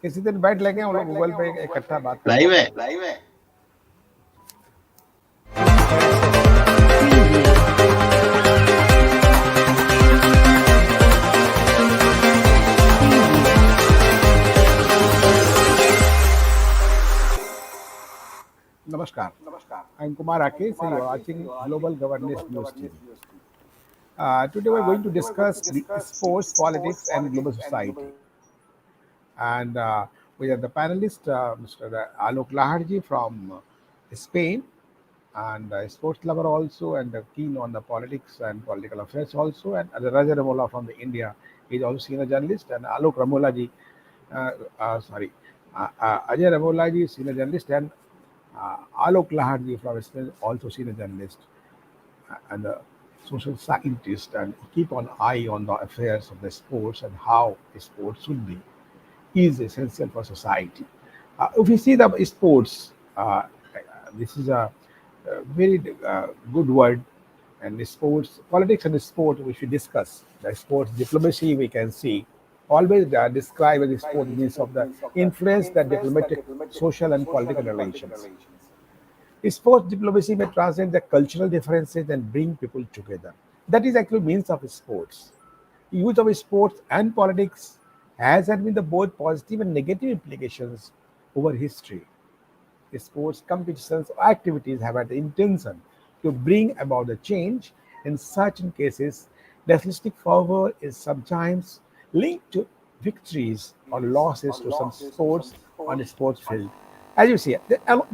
किसी दिन बैठ लेंगे हम लोग गूगल पे इकट्ठा बात लाइव करेंगे. है. Namaskar. I'm Kumar Rakesh and you are watching Global Governance News TV. Today we're going to discuss the sports, politics, and global society. And we have the panelist, Mr. Alok Lahad from Spain, and a sports lover also, and keen on the politics and political affairs also. And Raja Ramola from the India is also senior journalist, and Alok Ramolaji, sorry, Ajay Ramolaji, senior journalist, and Alok Lahad from Spain, also senior journalist and a social scientist, and keep an eye on the affairs of the sports and how sports should be is essential for society. If we see the sports, this is a very good word, and sports, politics and sport, which we discuss. The sports diplomacy, we can see, always describe as sport means of the influence that diplomatic, social, and political relations. Sports diplomacy may transcend the cultural differences and bring people together. That is actually means of sports. Use of sports and politics has had been the both positive and negative implications over history. Sports competitions or activities have had the intention to bring about the change. In certain cases, nationalistic fervor is sometimes linked to victories or losses to some sports on the sports field. As you see,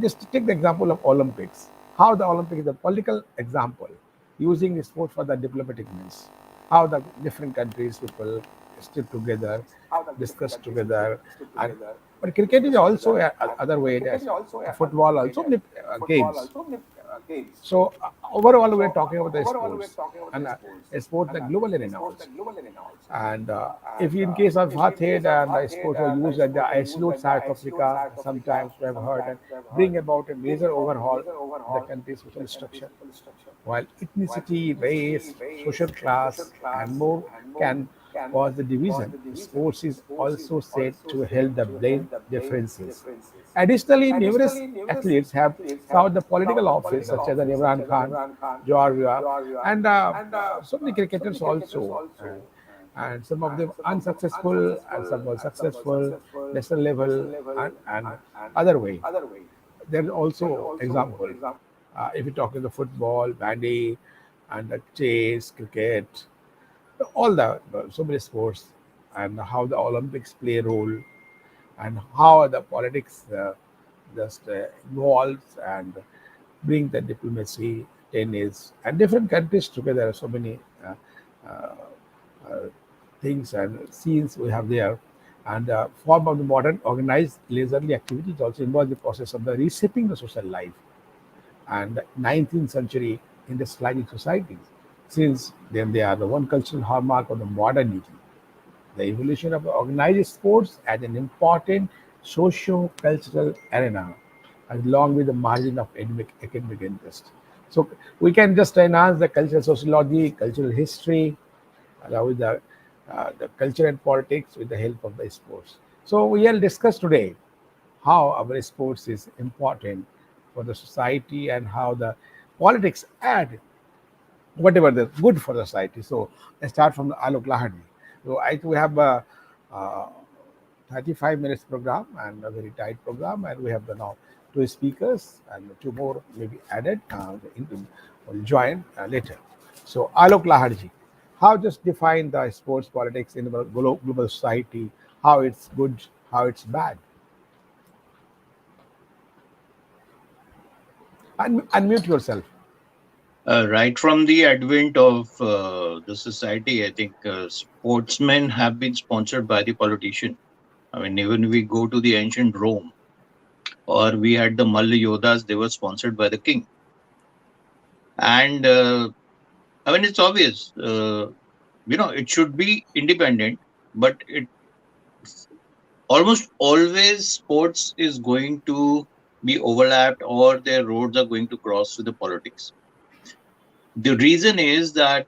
just take the example of Olympics. How the Olympics is a political example, using the sport for the diplomatic means. How the different countries people stick together, discuss together, and but cricket is also other way. There's football also games. So overall, we're talking about the sports and sports like globally renowned. And if in case of apartheid and the sports were used at the isolate South Africa, sometimes we have heard and bring about a major overhaul of the country's social structure. While ethnicity, race, social class, and more can cause the division, sports is also said to help the blend differences. Additionally, numerous athletes have served the political office, such as Imran Khan, Georgia, and so many cricketers also. And some of them unsuccessful, and some were successful, national level, and other way. There's also example. If you talk in the football, bandy, and the chess, cricket, all the so many sports, and how the Olympics play a role, and how the politics just evolves and bring the diplomacy, tennis, and different countries together. So many uh, uh, things and scenes we have there. And form of the modern organized leisurely activities also involve the process of the reshaping the social life and 19th century industrializing societies. Since then, they are the one cultural hallmark of the modernity. The evolution of organized sports as an important socio-cultural arena, along with the margin of academic interest. So we can just enhance the cultural sociology, cultural history, along with the culture and politics with the help of the sports. So we will discuss today how our sports is important for the society and how the politics add whatever the good for the society. So let's start from the Alok Lahadi. So we have a 35 minutes program and a very tight program, and we have the now two speakers and two more maybe added. Will join later. So Alok Lahadi, how just define the sports politics in the global society? How it's good, how it's bad. Unmute yourself. Right from the advent of the society, I think sportsmen have been sponsored by the politician. I mean, even we go to the ancient Rome, or we had the Malla Yodhas, they were sponsored by the king. And I mean, it's obvious, it should be independent, but it almost always sports is going to be overlapped, or their roads are going to cross with the politics. The reason is that,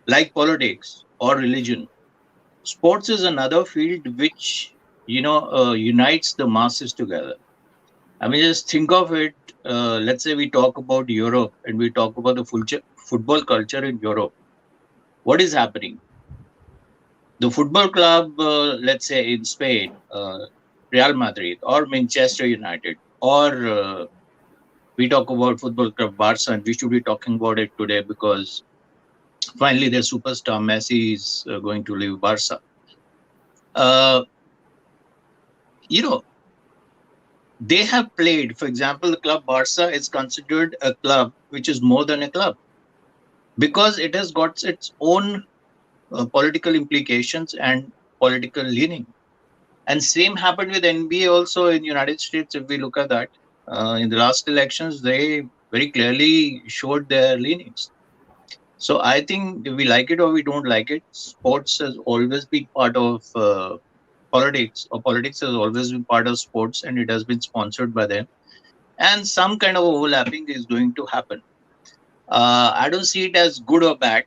like politics or religion, sports is another field which unites the masses together. I mean, just think of it. Let's say we talk about Europe and we talk about the football culture in Europe. What is happening? The football club, let's say in Spain, Real Madrid or Manchester United, or we talk about football club Barca, and we should be talking about it today because finally their superstar Messi is going to leave Barca. Uh, you know, they have played, for example, the club Barca is considered a club which is more than a club because it has got its own political implications and political leaning. And same happened with NBA also in United States. If we look at that, in the last elections, they very clearly showed their leanings. So I think if we like it or we don't like it, sports has always been part of politics, or politics has always been part of sports, and it has been sponsored by them. And some kind of overlapping is going to happen. I don't see it as good or bad.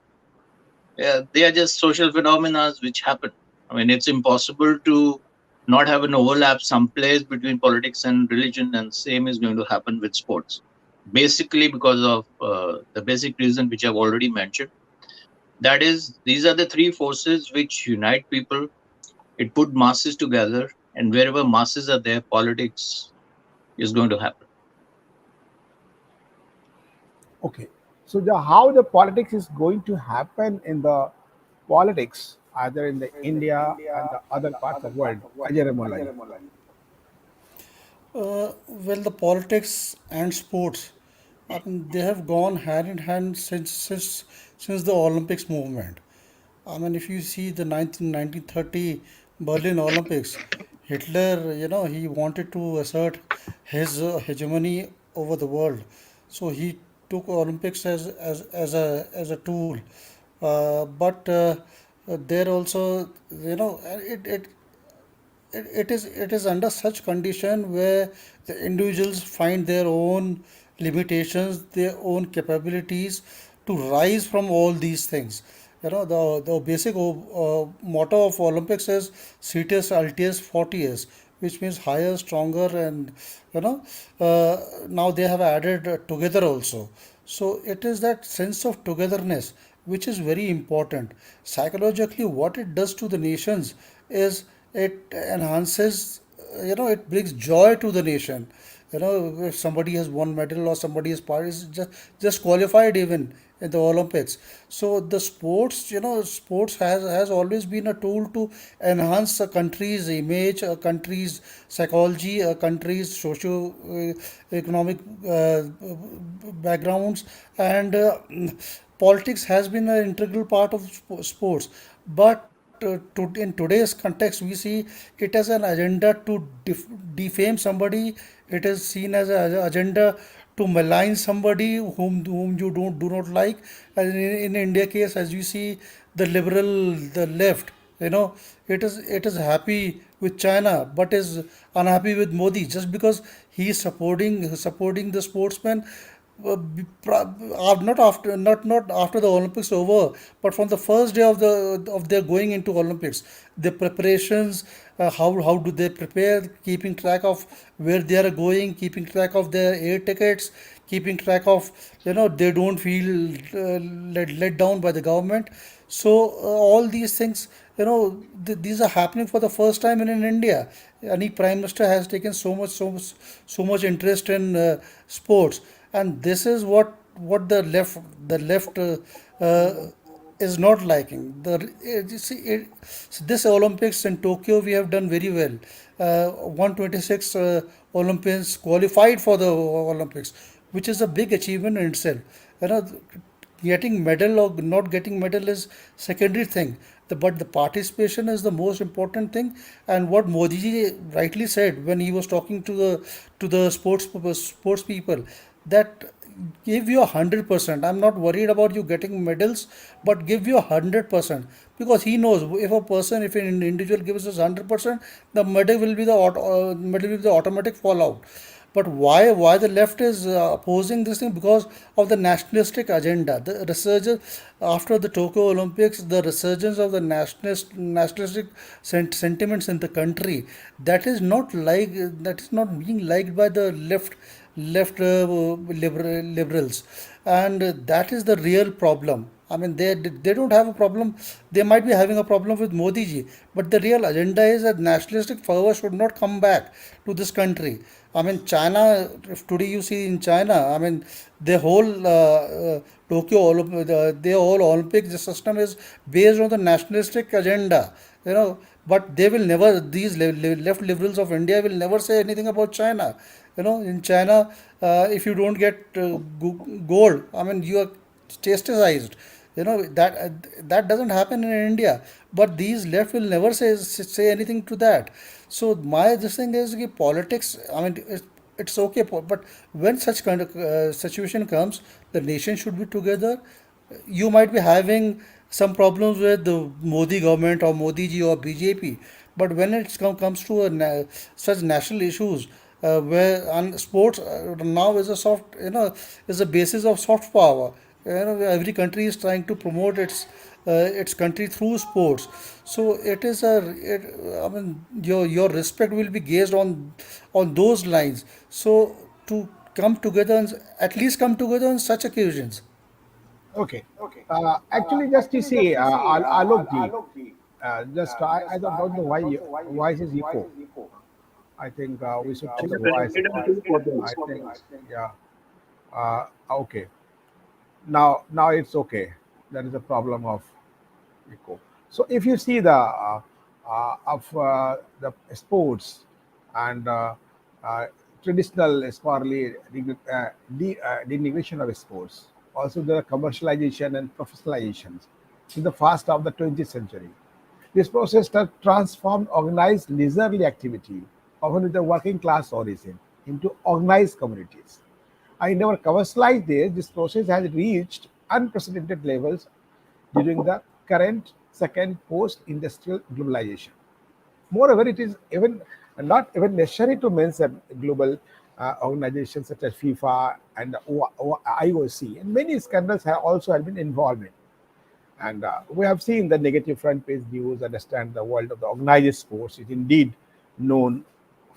They are just social phenomena which happen. I mean, it's impossible to not have an overlap someplace between politics and religion, and same is going to happen with sports. Basically, because of the basic reason which I've already mentioned. That is, these are the three forces which unite people. It put masses together, and wherever masses are there, politics is going to happen. Okay. So how the politics is going to happen in the politics, either in the India and the other parts of the world? Ajay Ramolai. Well, the politics and sports, I mean, they have gone hand in hand since the Olympics movement. I mean, if you see the 1930 Berlin Olympics, Hitler, he wanted to assert his hegemony over the world. So he took Olympics as a tool. But there also, it is under such condition where the individuals find their own limitations, their own capabilities to rise from all these things. The basic motto of Olympics is Cetus Altius Fortius, which means higher, stronger, and you know now they have added together also. So it is that sense of togetherness which is very important. Psychologically, what it does to the nations is it enhances, it brings joy to the nation. If somebody has won medal or somebody is just qualified even in the Olympics. So the sports has always been a tool to enhance a country's image, a country's psychology, a country's socio economic backgrounds, and politics has been an integral part of sports. But in today's context, we see it as an agenda to defame somebody. It is seen as an agenda to malign somebody whom you don't do not like. And in India case, as you see, the left, you know, it is happy with China, but is unhappy with Modi just because he is supporting the sportsman, not after the Olympics over, but from the first day of their going into Olympics, the preparations, how do they prepare, keeping track of where they are going, keeping track of their air tickets, keeping track of, they don't feel let down by the government. So all these things, these are happening for the first time in India. Any prime minister has taken so much interest in sports, and this is what the left uh, is not liking. You see, this Olympics in Tokyo we have done very well. 126 Olympians qualified for the Olympics, which is a big achievement in itself. You know, getting medal or not getting medal is secondary thing. But the participation is the most important thing. And what Modi ji rightly said when he was talking to the sports people, that give you 100%. I'm not worried about you getting medals, but give you 100%, because he knows if an individual gives us 100%, the medal will be the automatic fallout. But why the left is opposing this thing? Because of the nationalistic agenda. The resurgence after the Tokyo Olympics, the resurgence of the nationalistic sentiments in the country, that is not like, that is not being liked by the liberals, and that is the real problem. I mean, they don't have a problem. They might be having a problem with Modi ji, but the real agenda is that nationalistic fervor should not come back to this country. I mean, China. If today you see in China, I mean, the whole their whole Olympic system is based on the nationalistic agenda. You know, but they will never. These left liberals of India will never say anything about China. You know, in China, if you don't get gold, I mean, you are chastised. You know that doesn't happen in India. But these left will never say anything to that. So my this thing is कि politics. I mean, it's okay, but when such kind of situation comes, the nation should be together. You might be having some problems with the Modi government or Modi ji or BJP, but when it comes to such national issues, where and sports now is a soft, is a basis of soft power. You know, every country is trying to promote its country through sports. So it is I mean, your respect will be gauged on those lines. So to come together and at least come together on such occasions. Okay. Actually, just to say, Alok ji, just I don't know why voice is echo. I think we should check Is the it voice. connected to I portals? think, yeah. Okay. Now it's okay. There is a problem of echo. So if you see of the sports and uh, traditional scholarly denigration of sports, also the commercialization and professionalizations in the first of the 20th century. This process has transformed organized leisurely activity, often with a working class origin, into organized communities. In our commercialized days, this process has reached unprecedented levels during the current second post-industrial globalization. Moreover, it is even not even necessary to mention global organizations such as FIFA and IOC, and many scandals have also have been involved in. And we have seen the negative front page news, understand the world of the organized sports is indeed known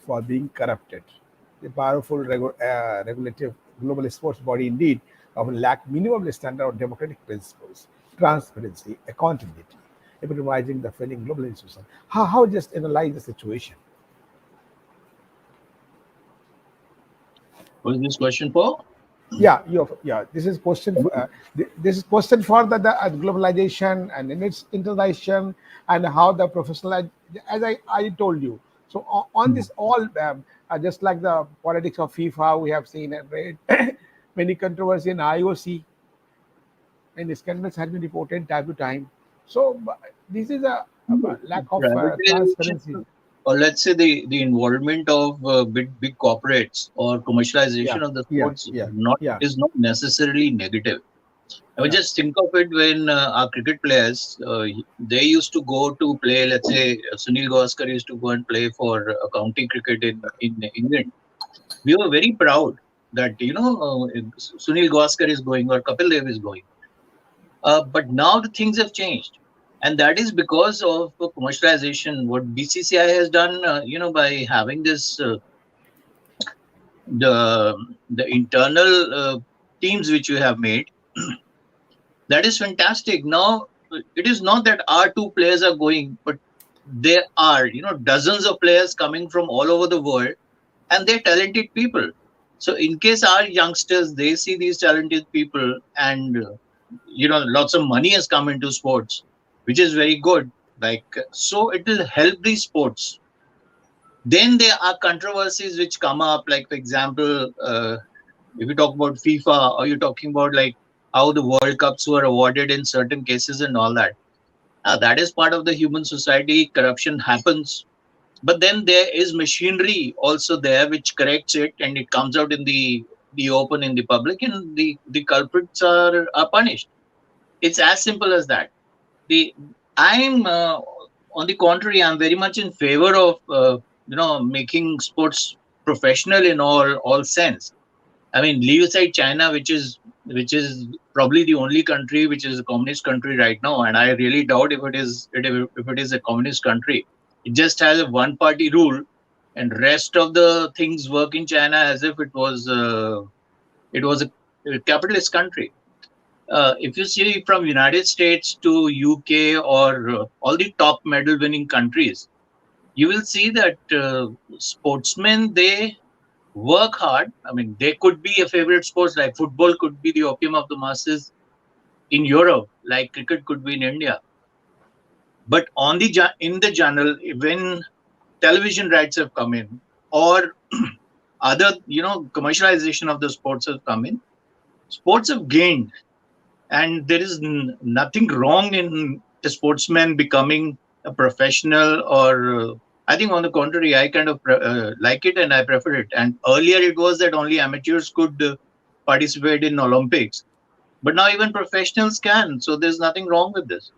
for being corrupted. The powerful regulative global sports body indeed often lack minimum standard of democratic principles, transparency, accountability, epitomizing the failing global institution. How just analyze the situation? What is this question for? Yeah. This is question. This is question for the globalization and in its interaction and how the professional, as I told you. So on this all, just like the politics of FIFA, we have seen and read many controversy in IOC, and scandals have been reported time to time. So this is a lack of transparency. Privatization, or let's say the involvement of big corporates or Yeah, commercialization of the yeah, sports yeah, not yeah, is not necessarily negative. I mean, yeah. just think of it when our cricket players, they used to go to play. Let's say Sunil Gavaskar used to go and play for county cricket in England. We were very proud that Sunil Gavaskar is going or Kapil Dev is going. But now the things have changed, and that is because of commercialization. What BCCI has done, by having this the internal teams which you have made, that is fantastic. Now it is not that our two players are going, but there are dozens of players coming from all over the world, and they're talented people. So in case our youngsters they see these talented people, and lots of money has come into sports, which is very good. Like, so it will help these sports. Then there are controversies which come up, like for example, if you talk about FIFA, or you're talking about like how the World Cups were awarded in certain cases and all that. That is part of the human society. Corruption happens, but then there is machinery also there which corrects it, and it comes out in the open in the public, and the culprits are punished. It's as simple as that. The I'm On the contrary, I'm very much in favor of making sports professional in all sense. I mean, leave aside China, which is probably the only country which is a communist country right now, and I really doubt if it is a communist country. It just has a one-party rule, and rest of the things work in China as if it was a capitalist country. If you see from United States to UK or all the top medal winning countries, you will see that sportsmen, they work hard. I mean, they could be a favorite sports, like football could be the opium of the masses in Europe, like cricket could be in India. But in the journal, when television rights have come in, or other commercialization of the sports have come in, sports have gained, and there is nothing wrong in a sportsman becoming a professional, or I think on the contrary, I kind of like it and I prefer it. And earlier it was that only amateurs could participate in Olympics, but now even professionals can, so there's nothing wrong with this.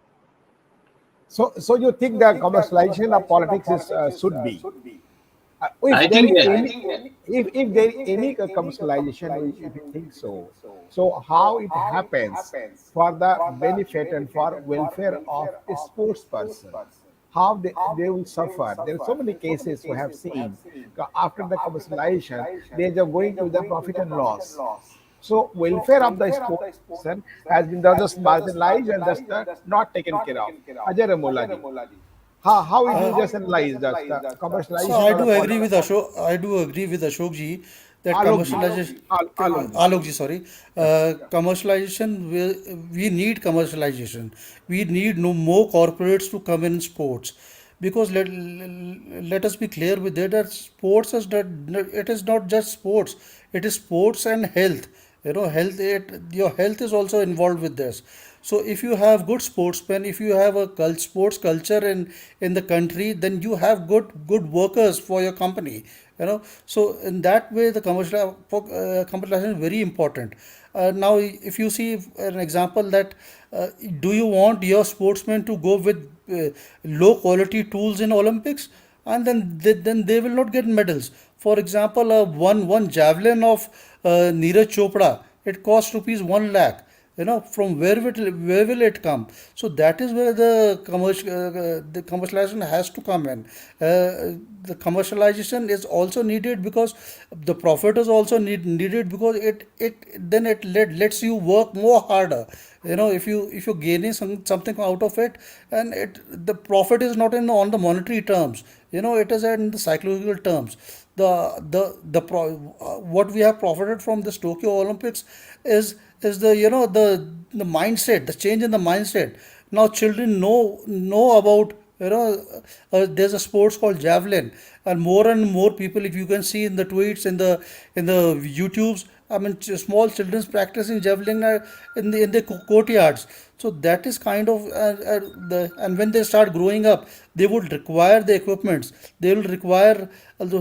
So you think the commercialization of politics is should be? If I there think is yes. any, if there is any commercialization, if you think so, so how it happens for the benefit and for welfare of a sports person, how they will suffer. There are so many cases we have seen after the commercialization, they are going to the profit and loss. So welfare of the sports person has been just marginalized and just not taken care of. Ajay Ramolaji, how would you just analyze that the So commercialization of the politics? I do agree with Ashok ji that Alok ji, commercialization, Alok ji. Alok ji, sorry, Yeah. commercialization. We need commercialization. We need no more corporates to come in sports, because let us be clear with that sports is not, it is not just sports. It is sports and health. Health. Your health is also involved with this. So if you have good sportsmen, if you have a sports culture in the country, then you have good workers for your company. So in that way, the commercialization is very important. Now, if you see an example that do you want your sportsmen to go with low quality tools in Olympics, and then they will not get medals. For example, one javelin of Neeraj Chopra, it costs rupees 1 lakh. From where will it come? So that is where the commercialization has to come in. The commercialization is also needed because the profit is also needed, because it lets you work more harder. If you're gaining something out of it, and the profit is not in on the monetary terms. It is in the psychological terms. What we have profited from this Tokyo Olympics is the mindset, the change in the mindset. Now children know about, there's a sports called javelin, and more people, if you can see in the tweets, in the YouTubes, I mean, small children's practicing javelin are in the courtyards. So that is kind of and when they start growing up, they would require the equipments. They will require,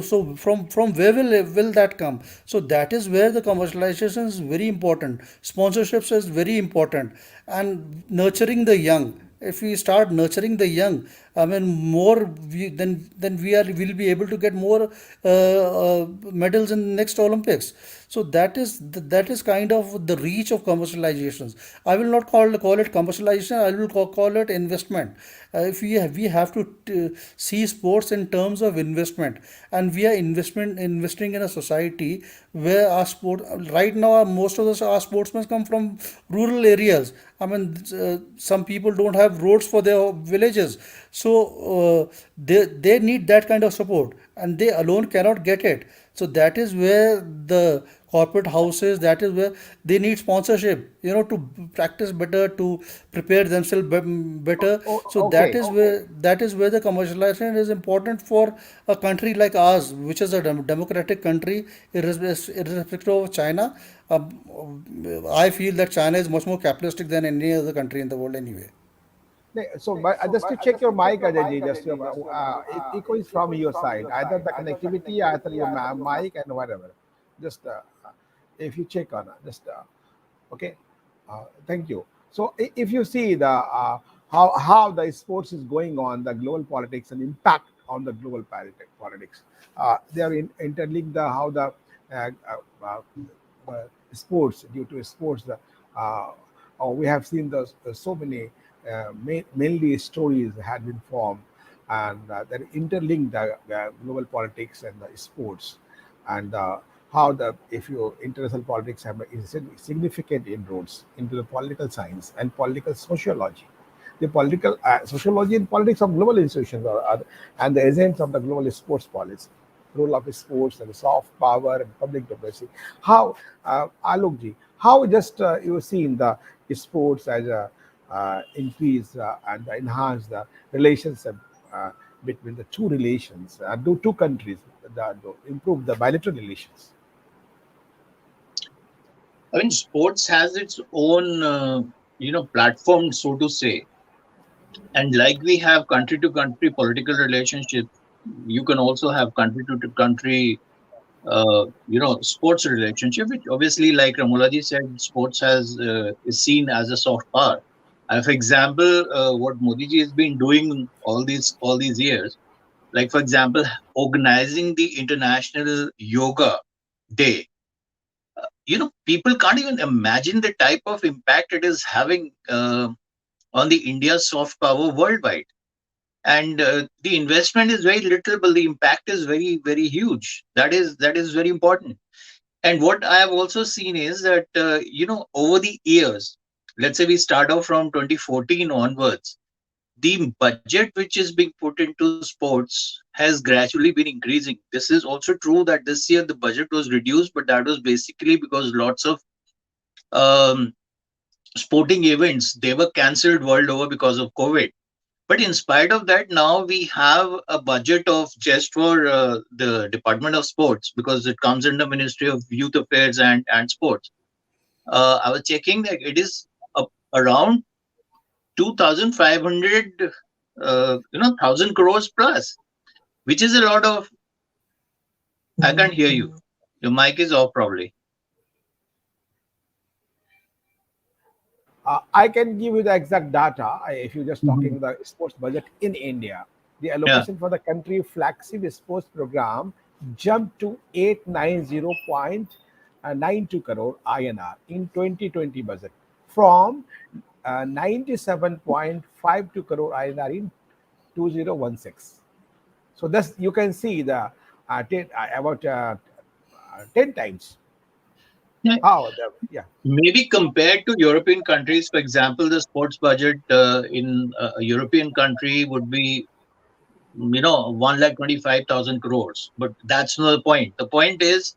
so from where will that come? So that is where the commercialization is very important. Sponsorships is very important, and nurturing the young. If we start nurturing the young, I mean, then we'll be able to get more medals in the next Olympics. So that is kind of the reach of commercializations. I will not call it commercialization. I will call it investment. If we have to see sports in terms of investment, and we are investing in a society where our sport right now, most of our sportsmen come from rural areas. I mean, some people don't have roads for their villages, so they need that kind of support, and they alone cannot get it. So that is where the corporate houses, that is where they need sponsorship, to practice better, to prepare themselves better. So that Okay. is where the commercialization is important for a country like ours, which is a democratic country, irrespective of China. I feel that China is much more capitalistic than any other country in the world anyway. So, but just to check your mic, Ajay ji, just your echo is from your side, either the connectivity, either your mic and whatever. Just if you check on just okay. Thank you. So, if you see the how the sports is going on, the global politics and impact on the global politics. They are interlinked how the uh, uh, uh, sports, due to sports, uh, we have seen so many mainly stories had been formed, and that interlink the global politics and the sports, and how the if you international politics have significant inroads into the political science and political sociology. The political sociology and politics of global institutions and the essence of the global sports policy, role of sports and soft power and public diplomacy. How, Alokji, how just you seen the sports as a increase and enhance the relationship uh, between the two relations, two countries, improve the bilateral relations. I mean, sports has its own, platform, so to say. And like we have country to country political relationships, you can also have country to country, sports relationship, which obviously, like Ramolaji said, sports is seen as a soft power. For example, what Modi ji has been doing all these years, like for example, organizing the International Yoga Day. People can't even imagine the type of impact it is having on the India's soft power worldwide. And the investment is very little, but the impact is very, very huge. That is very important. And what I have also seen is that over the years, let's say we start off from 2014 onwards, the budget which is being put into sports has gradually been increasing. This is also true that this year the budget was reduced, but that was basically because lots of um, sporting events, they were cancelled world over because of COVID. But in spite of that, now we have a budget of just for the Department of Sports, because it comes under Ministry of Youth Affairs and Sports. I was checking that it is around 2,500, 1,000 crores plus, which is a lot of. I can't hear you. Your mic is off probably. I can give you the exact data if you're just Mhm. talking the sports budget in India. The Yeah. allocation for the country flagship sports program jumped to 890.92 crore INR in 2020 budget from 97.52 crore INR in 2016. So that's you can see the about 10 times Yeah. how the yeah. Maybe compared to European countries, for example, the sports budget in a European country would be 1,25,000 crores. But that's not the point. The point is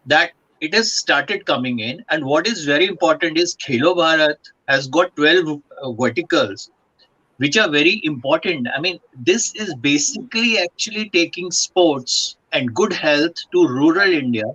that it has started coming in. And what is very important is Khelo Bharat has got 12 verticals, which are very important. I mean, this is basically actually taking sports and good health to rural India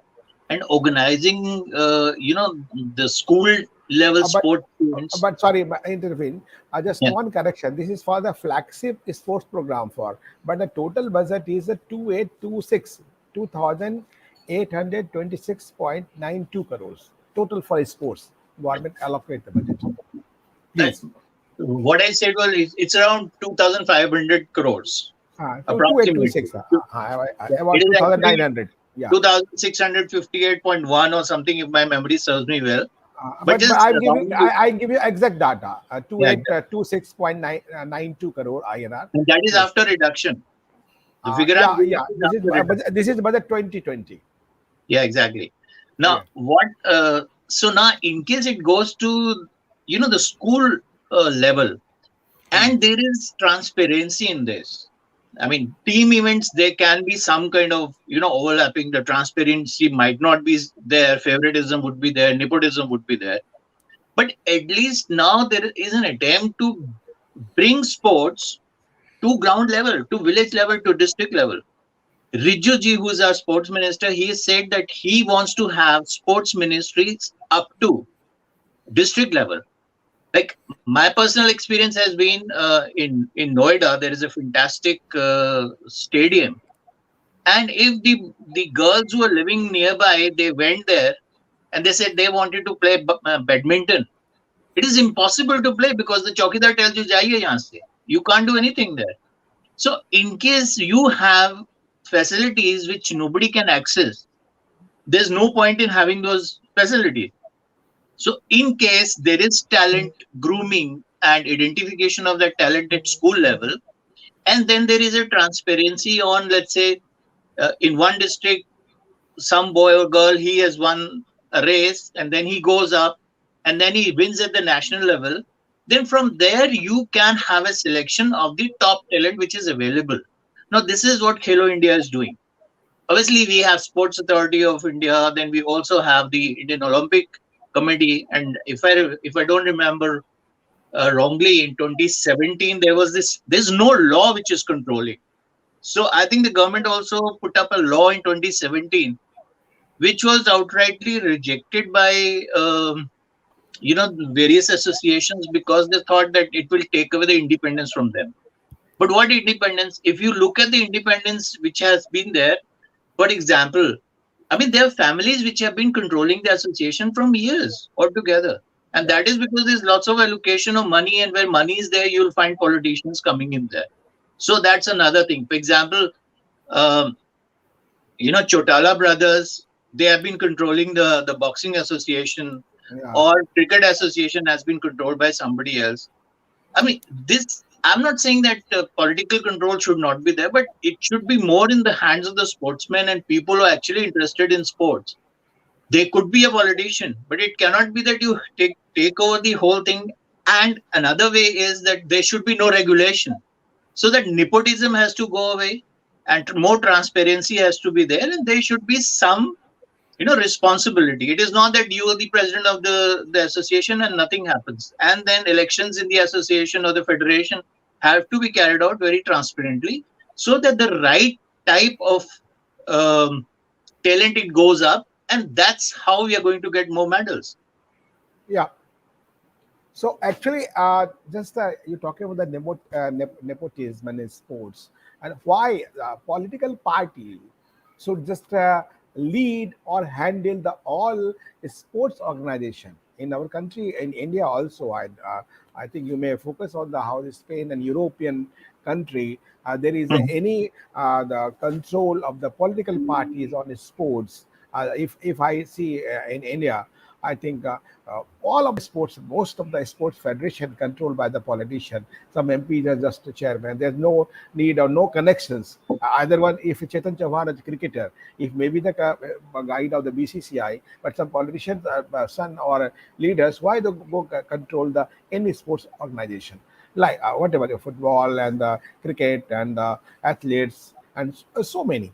and organizing, the school level But sport students. sorry, I intervene. Just Yeah. one correction. This is for the flagship sports program for, but the total budget is a 2826 2,826.92 crores total for sports. Government allocate the budget. And Please. what I said was it's around 2,500 crores So two eight two approximately. six. It About is two thousand nine actually hundred. Yeah. 2,658.1 or something, if my memory serves me well. But But just I give you around, I give you exact data. Two yeah, eight two six point nine two crore INR. and that is Yes. after reduction. The figure I'm giving Yeah. is after reduction. This is budget 2020. Yeah, exactly. Now, Yeah. so now in case it goes to, the school level, Hmm. and there is transparency in this. I mean, team events, there can be some kind of, overlapping. The transparency might not be there, favoritism would be there, nepotism would be there. But at least now there is an attempt to bring sports to ground level, to village level, to district level. Rijuji, who is our sports minister, he said that he wants to have sports ministries up to district level. Like my personal experience has been in Noida, there is a fantastic stadium, and if the girls who are living nearby, they went there and they said they wanted to play badminton. It is impossible to play because the chowkidar tells you, "Jaiye yahan se." You can't do anything there. So in case you have facilities which nobody can access, there's no point in having those facilities. So in case there is talent grooming and identification of that talent at school level, and then there is a transparency on, let's say, in one district, some boy or girl, he has won a race, and then he goes up and then he wins at the national level. Then from there you can have a selection of the top talent which is available. Now this is what Khelo India is doing. Obviously we have Sports Authority of India, then we also have the Indian Olympic Committee, and if I don't remember wrongly, in 2017 there was this, there's no law which is controlling. So I think the government also put up a law in 2017 which was outrightly rejected by various associations, because they thought that it will take away the independence from them. But what independence? If you look at the independence which has been there, for example, I mean, there are families which have been controlling the association from years altogether. And Yeah, that is because there's lots of allocation of money, and where money is there, you'll find politicians coming in there. So that's another thing. For example, um, Chotala brothers, they have been controlling the boxing association, yeah, or cricket association has been controlled by somebody else. I mean, this, I'm not saying that political control should not be there, but it should be more in the hands of the sportsmen and people who are actually interested in sports. They could be a politician, but it cannot be that you take over the whole thing. And another way is that there should be no regulation, so that nepotism has to go away, and more transparency has to be there, and there should be some responsibility. It is not that you are the president of the association and nothing happens, and then elections in the association or the federation have to be carried out very transparently, so that the right type of um, talent, it goes up, and that's how we are going to get more medals. yeah. So actually, just you're talking about the nepotism in sports, and why political party should just lead or handle the all sports organization in our country, in India also. I think you may focus on the how the Spain and European country, there is Mhm. any the control of the political parties on sports. If I see in India, I think all of the sports, most of the sports federation controlled by the politician. Some MPs are just a chairman. There's no need or no connections. Either one, if Chetan Chauhan is a cricketer, if maybe the guide of the BCCI, but some politicians, son or leaders, why they go control the any sports organization? Like whatever, the football and cricket and athletes and so many.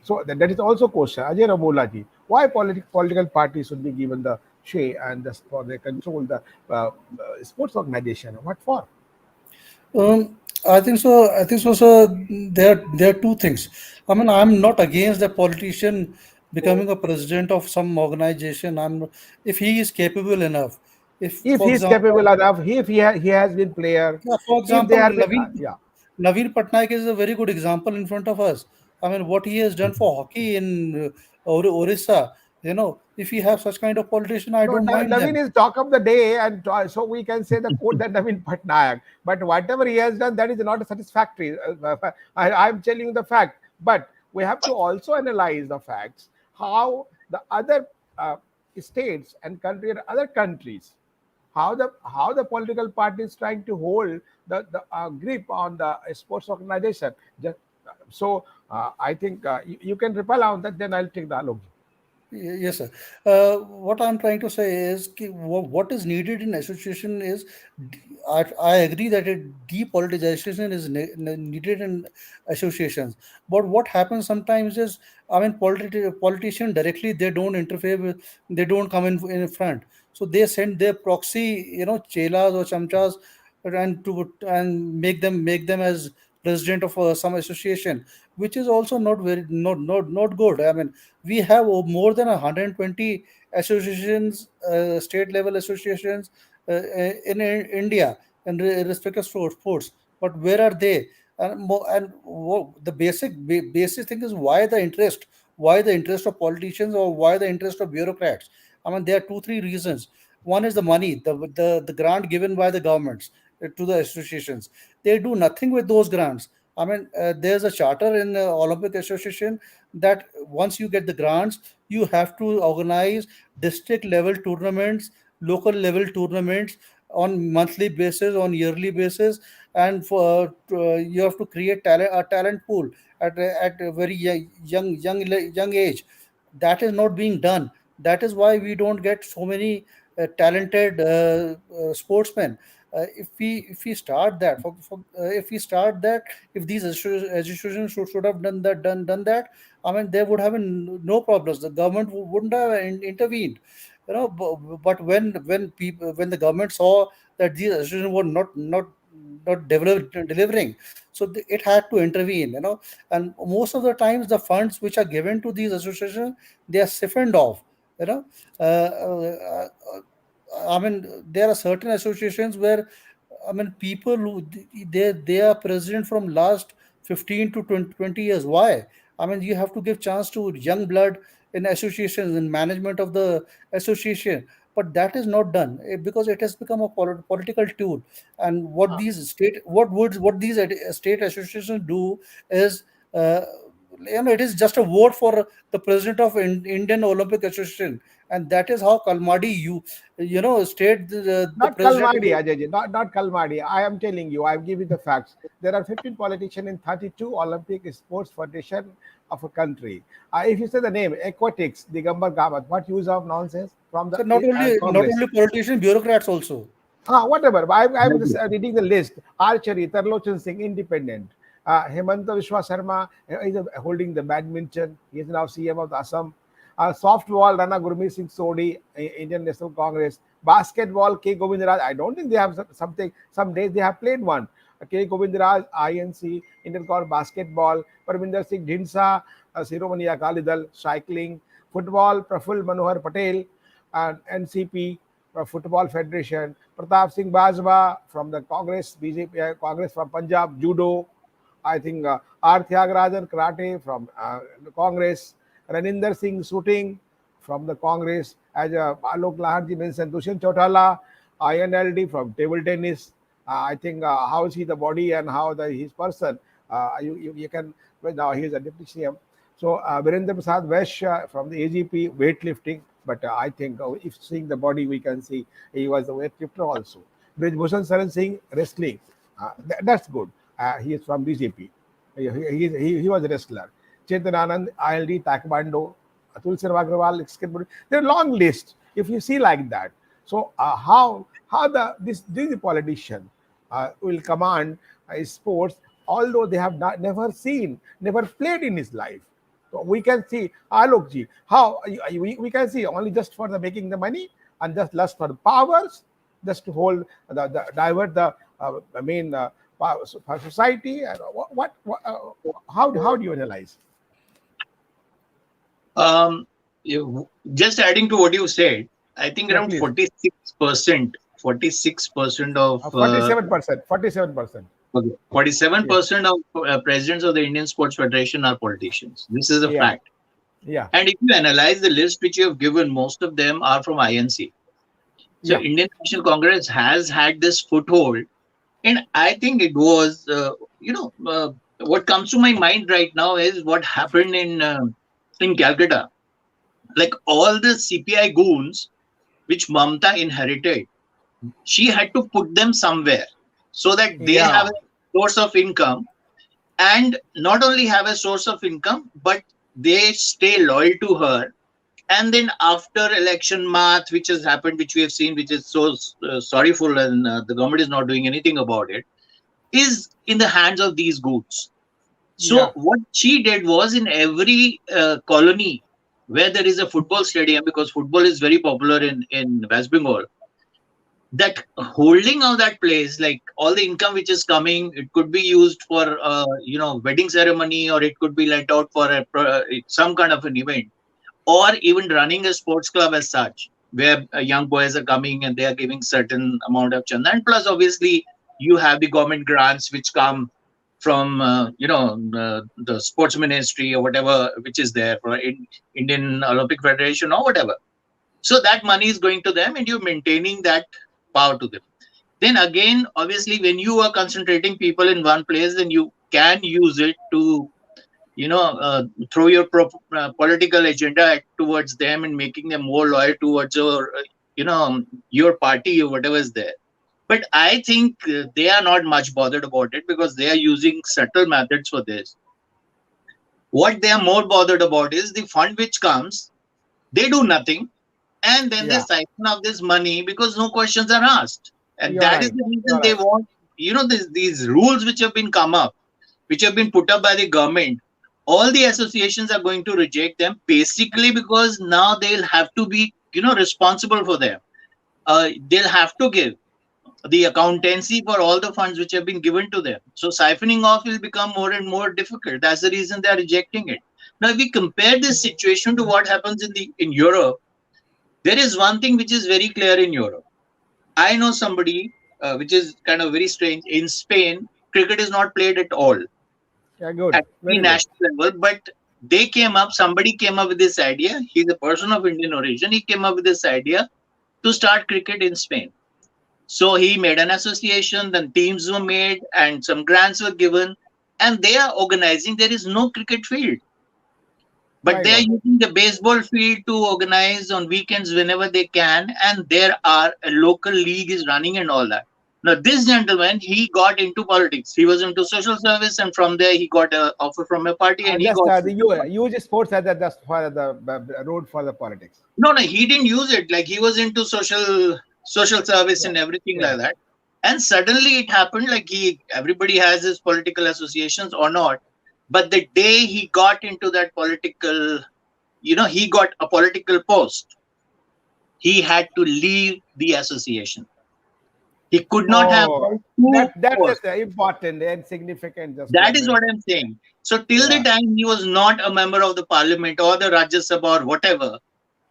So that is also question. Ajay Ramola ji, why political parties should be given the say and just for they control the sports organization? What for? I think so. I think so. So there are two things. I mean, I'm not against the politician becoming a president of some organization. If he is capable enough. If, If for he is capable example, enough, if he has been player, yeah, for if they example, are been, Naveen Patnaik is a very good example in front of us. I mean, what he has done for hockey in Orissa. If you have such kind of politician, I No, don't mind Naveen them. is talk of the day, and so we can say the quote that Naveen Patnaik. But whatever he has done, that is not satisfactory. I'm telling you the fact. But we have to also analyze the facts how the other states and other countries, how the political party is trying to hold the grip on the sports organization. Just, so I think you can repel on that. Then I'll take the Alok. Yes, sir. What I'm trying to say is what is needed in association is I agree that depoliticization is needed in associations. But what happens sometimes is, I mean, politicians directly they don't interfere with, they don't come in front. So they send their proxy, chelas or chamchas, and make them as president of some association, which is also not good. I mean, we have more than 120 associations, state level associations in India, and respect of sports. But where are they? The basic thing is why the interest of politicians, or why the interest of bureaucrats. I mean, there are two three reasons. One is the money, the grant given by the governments to the associations. They do nothing with those grants. I mean, there's a charter in the Olympic Association that once you get the grants, you have to organize district level tournaments, local level tournaments on monthly basis, on yearly basis, and you have to create a talent pool at a very young age. That is not being done. That is why we don't get so many talented sportsmen. If we start that if we start that, if these institutions should have done that, I mean, there would have been no problems. The government wouldn't have intervened, but when the government saw that these institutions were not delivering, so it had to intervene, and most of the times the funds which are given to these associations, they are siphoned off, you know I mean, there are certain associations where, I mean, people who they are president from last 15 to 20 years. Why? I mean, you have to give chance to young blood in associations, in management of the association. But that is not done, because it has become a political tool. And what these state associations do is, uh, it is just a vote for the president of Indian Olympic Association, and that is how Kalmadi state the Not president of Kalmadi, Ajay, not Kalmadi. I am telling you, I am giving the facts. There are 15 politicians in 32 Olympic sports federation of a country. If you say the name, aquatics, Digambar Kamath, what use of nonsense from the so not only Congress? politicians, bureaucrats also. Whatever. I'm just Exactly. reading the list. Archery, Tarlochan Singh, independent. Hemanta Vishwa Sharma is holding the badminton. He is now CM of the Assam. Softball, Rana Gurmeet Singh Sodhi, Indian National Congress. Basketball, K. Govindaraj. I don't think they have something. Some days they have played one. K. Govindaraj, INC, Indian Core Basketball. Parminder Singh Dhinsa, Siromani Akali Cycling. Football, Praful Manohar Patel, and NCP, Football Federation. Pratap Singh Bajwa from the Congress, BJP Congress from Punjab, Judo. I think R. Tyagarajan Karate from the Congress. Raninder Singh Shooting from the Congress. As Alok Lahad mentioned, Dushyant Chautala, INLD from table tennis. I think how is he the body and how his person. You can, well, now he is a deputy CM. So Virendra Prasad Vash from the AGP weightlifting, but I think if seeing the body, we can see he was a weightlifter also. Brij Bhushan Saran Singh wrestling, that's good. He is from BJP. He was a wrestler. Chetan Anand, ILD, Taekwondo, Atul Sharma Agrawal, skateboarding. There are long list. If you see like that, so how this politician will command sports, although they have never seen, never played in his life. So we can see Alok ji, how we can see only just for the making the money and just lust for the powers, just to hold the divert the main for society. And how do you analyze? Um, just adding to what you said, I think Yeah, around please. 46% of 47%, 47%. okay, Yeah, 47% of presidents of the Indian Sports Federation are politicians. This is a yeah, fact. yeah, And if you analyze the list which you have given, most of them are from INC. So yeah, Indian National Congress has had this foothold, and I think it was, what comes to my mind right now is what happened in Calcutta. Like all the CPI goons which Mamta inherited, she had to put them somewhere so that they have yeah, a source of income, and not only have a source of income, but they stay loyal to her. And then after election math, which has happened, which we have seen, which is so sorrowful, and the government is not doing anything about it, is in the hands of these goods. So yeah, what she did was, in every colony where there is a football stadium, because football is very popular in West Bengal, that holding of that place, like all the income which is coming, it could be used for wedding ceremony, or it could be lent out for some kind of an event, or even running a sports club as such, where young boys are coming and they are giving certain amount of chanda. And plus, obviously, you have the government grants which come from the sports ministry or whatever, which is there for Indian Olympic Federation or whatever. So that money is going to them, and you're maintaining that power to them. Then again, obviously, when you are concentrating people in one place, then you can use it to, you know, throw your political agenda towards them and making them more loyal towards your, your party or whatever is there. But I think they are not much bothered about it because they are using subtle methods for this. What they are more bothered about is the fund which comes, they do nothing, and then they Yeah, siphon off this money because no questions are asked. And you're that is right. the reason You're they right. want, these rules which have been come up, which have been put up by the government. All the associations are going to reject them basically because now they'll have to be, responsible for them. They'll have to give the accountancy for all the funds which have been given to them. So siphoning off will become more and more difficult. That's the reason they are rejecting it. Now, if we compare this situation to what happens in Europe, there is one thing which is very clear in Europe. I know somebody, which is kind of very strange. In Spain, cricket is not played at all Yeah, good. at the Very good. national level, but somebody came up with this idea. He's a person of Indian origin. He came up with this idea to start cricket in Spain. So he made an association, then teams were made, and some grants were given, and they are organizing. There is no cricket field, but My they are God. using the baseball field to organize on weekends whenever they can, and there are a local league is running and all that. Now, this gentleman, he got into politics. He was into social service, and from there, he got an offer from a party, and he Just got. the you use sports as the just for the road for the politics. No, he didn't use it. Like he was into social service Yeah, and everything yeah, like that. And suddenly it happened like everybody has his political associations or not. But the day he got into that political, he got a political post, he had to leave the association. He could not have Oh, held two that is posts. important and significant just to That is mention. what I'm saying. So till the Yeah, time he was not a member of the parliament or the Rajya Sabha or whatever,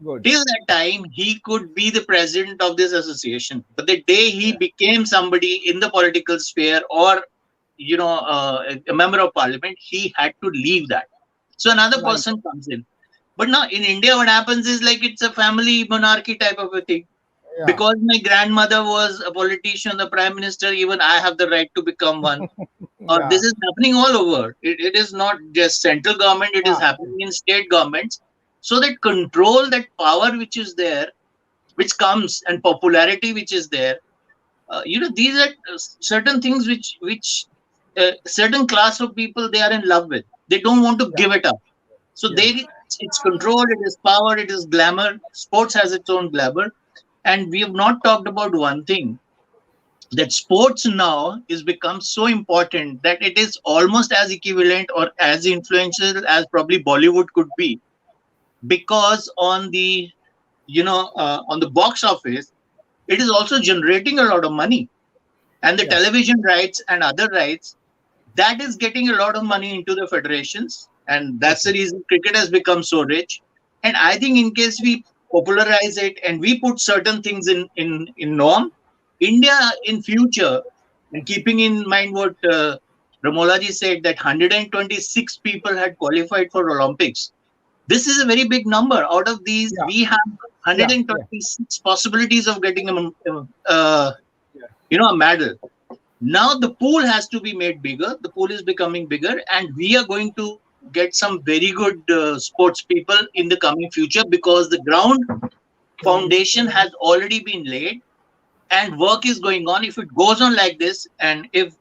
good. till that time, he could be the president of this association. But the day he Yeah, became somebody in the political sphere or, a member of parliament, he had to leave that. So another right. person comes in. But now in India, what happens is like it's a family monarchy type of a thing. Yeah, Because my grandmother was a politician, the prime minister, even I have the right to become one. yeah, This is happening all over. It is not just central government, it is yeah, happening in state governments. So that control, that power which is there, which comes, and popularity which is there, these are certain things which certain class of people they are in love with. They don't want to yeah, give it up. So yeah, it's control, it is power, it is glamour. Sports has its own glamour, and we have not talked about one thing, that sports now is become so important that it is almost as equivalent or as influential as probably Bollywood could be, because on the box office it is also generating a lot of money, and the yes, television rights and other rights, that is getting a lot of money into the federations, and that's the okay, reason cricket has become so rich. And I think in case we popularize it and we put certain things in norm, India in future, and keeping in mind what Ramolaji said, that 126 people had qualified for Olympics. This is a very big number. Out of these, yeah, we have yeah, yeah, 126 possibilities of getting yeah. a medal. Now the pool has to be made bigger. The pool is becoming bigger, and we are going to get some very good sports people in the coming future, because the ground foundation has already been laid and work is going on. If it goes on like this, and if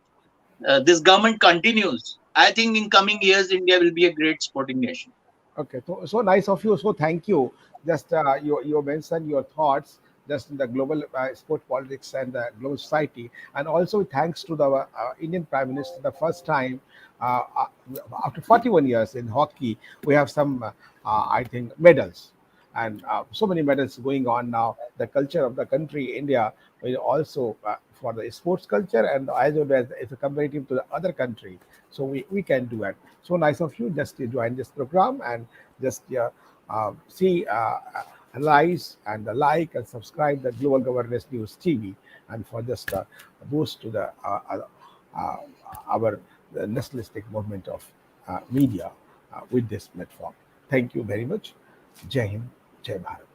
this government continues, I think in coming years India will be a great sporting nation. Okay, so nice of you. So thank you. Just you mentioned your thoughts just in the global sport politics and the global society, and also thanks to the Indian Prime Minister. The first time uh, uh, after 41 years in hockey, we have some I think medals, and so many medals going on now. The culture of the country, India, will also for the sports culture and as well as if comparative to the other country. So we can do it. So nice of you just to join this program and just see, analyze and like and subscribe the Global Governance News TV, and for just boost to the uh, our nationalistic movement of media with this platform. Thank you very much. Jai Hind, Jai Bharat.